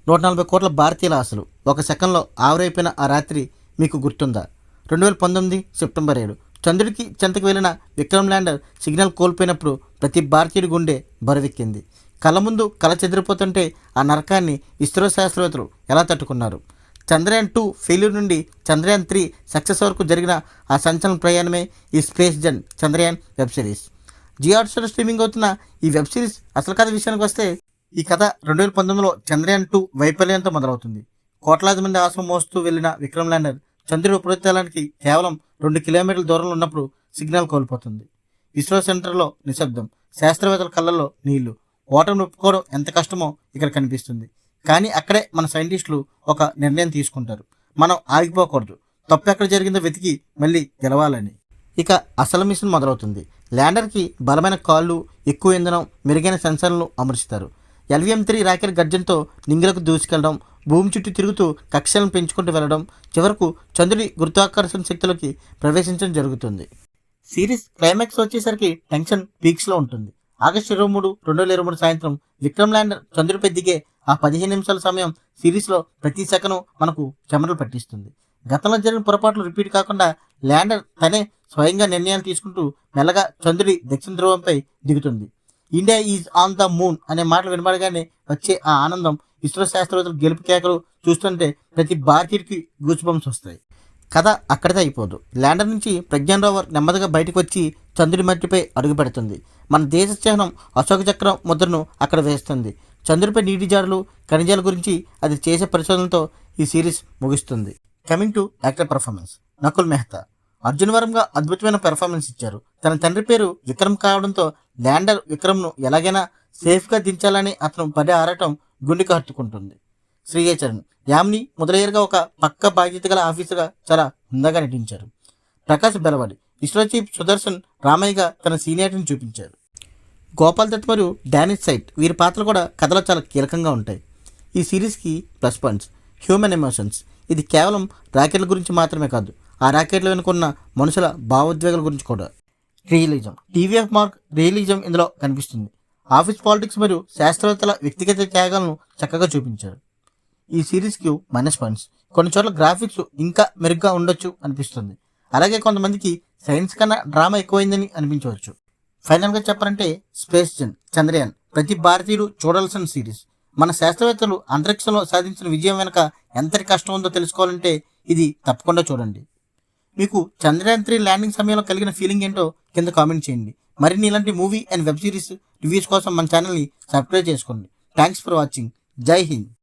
140 కోట్ల భారతీయుల ఆశలు ఒక సెకండ్లో ఆవిరైపోయిన ఆ రాత్రి మీకు గుర్తుందా? 2019 సెప్టెంబర్ 7 చంద్రుడికి చెంతకు వెళ్ళిన విక్రమ్ ల్యాండర్ సిగ్నల్ కోల్పోయినప్పుడు ప్రతి భారతీయుడి గుండె బరువెక్కింది. కళ్ళ ముందు కళ చెదిరిపోతుంటే ఆ నరకాన్ని ఇస్రో శాస్త్రవేత్తలు ఎలా తట్టుకున్నారు? చంద్రయాన్ 2 ఫెయిల్యూర్ నుండి చంద్రయాన్ 3 సక్సెస్ వరకు జరిగిన ఆ సంచలన ప్రయాణమే ఈ space gen Chandrayaan web series. Jio హాట్‌స్టార్‌లో స్ట్రీమింగ్ అవుతున్న ఈ వెబ్ సిరీస్ అసలు కథ విషయానికి వస్తే, ఈ కథ 2019లో చంద్రయాన్ 2 వైఫల్యంతో మొదలవుతుంది. కోట్లాది మంది ఆశ మోస్తూ వెళ్లిన విక్రమ్ ల్యాండర్ చంద్రుడి ఉపరితలానికి కేవలం 2 కిలోమీటర్ల దూరంలో ఉన్నప్పుడు సిగ్నల్ కోల్పోతుంది. ఇస్రో సెంటర్లో నిశ్శబ్దం, శాస్త్రవేత్తల కళ్ళల్లో నీళ్లు. ఓటమిని ఒప్పుకోవడం ఎంత కష్టమో ఇక్కడ కనిపిస్తుంది. కానీ అక్కడే మన సైంటిస్టులు ఒక నిర్ణయం తీసుకుంటారు. మనం ఆగిపోకూడదు, తప్పు ఎక్కడ జరిగిందో వెతికి మళ్ళీ గెలవాలని. ఇక అసలు మిషన్ మొదలవుతుంది. ల్యాండర్కి బలమైన కాళ్ళు, ఎక్కువ ఇంధనం, మెరుగైన సెన్సర్లను అమర్చుతారు. LVM-3 రాకెట్ గర్జన్తో నింగిలకు దూసుకెళ్లడం, భూమి చుట్టూ తిరుగుతూ కక్షలను పెంచుకుంటూ వెళ్ళడం, చివరకు చంద్రుడి గురుత్వాకర్షణ శక్తులకి ప్రవేశించడం జరుగుతుంది. సిరీస్ క్లైమాక్స్ వచ్చేసరికి టెన్షన్ పీక్స్లో ఉంటుంది. ఆగస్టు 23, 2023 సాయంత్రం విక్రమ్ ల్యాండర్ చంద్రుడిపై దిగే ఆ 15 నిమిషాల సమయం సిరీస్లో ప్రతి సెకను మనకు చెమటలు పట్టిస్తుంది. గతంలో జరిగిన పొరపాట్లు రిపీట్ కాకుండా ల్యాండర్ తనే స్వయంగా నిర్ణయాలు తీసుకుంటూ మెల్లగా చంద్రుడి దక్షిణ ధ్రువంపై దిగుతుంది. India is on the moon అనే మాటలు వినబడగానే వచ్చే ఆ ఆనందం, ఇస్రో శాస్త్రవేత్తలు గెలుపు కేకలు చూస్తుంటే ప్రతి భారతీయుడికి గూస్ బంప్స్ వస్తాయి. కథ అక్కడితో అయిపోదు. ల్యాండర్ నుంచి ప్రజ్ఞాన్ రోవర్ నెమ్మదిగా బయటకు వచ్చి చంద్రుడి మట్టిపై అడుగు పెడుతుంది. మన దేశ చిహ్నం అశోక చక్రం ముద్రను అక్కడ వేస్తుంది. చంద్రుడిపై నీటి జాడలు, ఖనిజాల గురించి అది చేసే పరిశోధనలతో ఈ సిరీస్ ముగుస్తుంది. Coming to actor performance, Nakul Mehta Arjun వరంగా అద్భుతమైన పెర్ఫార్మెన్స్ ఇచ్చారు. తన తండ్రి పేరు విక్రమ్ కావడంతో ల్యాండర్ విక్రమ్ను ఎలాగైనా సేఫ్గా దించాలని అతను పడే ఆరాటం గుండెకు హత్తుకుంటుంది. శ్రీయ చరణ్, యామిని మొదలయ్యగా ఒక పక్క బాధ్యత గల ఆఫీసర్గా చాలా హుందాగా నటించారు. ప్రకాష్ బెలవాడి, ఇస్రో చీఫ్ సుదర్శన్ రామయ్యగా తన సీనియారిటీని చూపించారు. గోపాల్ దత్ మరియు డానిష్ సైట్ వీరి పాత్రలు కూడా కథలో చాలా కీలకంగా ఉంటాయి. ఈ సిరీస్కి ప్లస్ పాయింట్స్, హ్యూమన్ ఎమోషన్స్. ఇది కేవలం రాకెట్ల గురించి మాత్రమే కాదు, ఆ రాకెట్లు వెనుకున్న మనుషుల భావోద్వేగాల గురించి కూడా. రియలిజం, టీవీఎఫ్ మార్క్ రియలిజం ఇందులో కనిపిస్తుంది. ఆఫీస్ పాలిటిక్స్ మరియు శాస్త్రవేత్తల వ్యక్తిగత త్యాగాలను చక్కగా చూపించారు. ఈ సిరీస్కి మైనస్ పాయింట్స్, కొన్ని చోట్ల గ్రాఫిక్స్ ఇంకా మెరుగ్గా ఉండొచ్చు అనిపిస్తుంది. అలాగే కొంతమందికి సైన్స్ కన్నా డ్రామా ఎక్కువైందని అనిపించవచ్చు. ఫైనల్గా చెప్పాలంటే స్పేస్ జన్ చంద్రయాన్ ప్రతి భారతీయుడు చూడాల్సిన సిరీస్. మన శాస్త్రవేత్తలు అంతరిక్షంలో సాధించిన విజయం వెనుక ఎంతటి కష్టం ఉందో తెలుసుకోవాలంటే ఇది తప్పకుండా చూడండి. మీకు చంద్రయాన్ 3 ల్యాండింగ్ సమయంలో కలిగిన ఫీలింగ్ ఏంటో కింద కామెంట్ చేయండి. మరిన్ని ఇలాంటి movie and web series reviews కోసం మన ఛానల్ని సబ్స్క్రైబ్ చేసుకోండి. Thanks for watching. జై హింద్.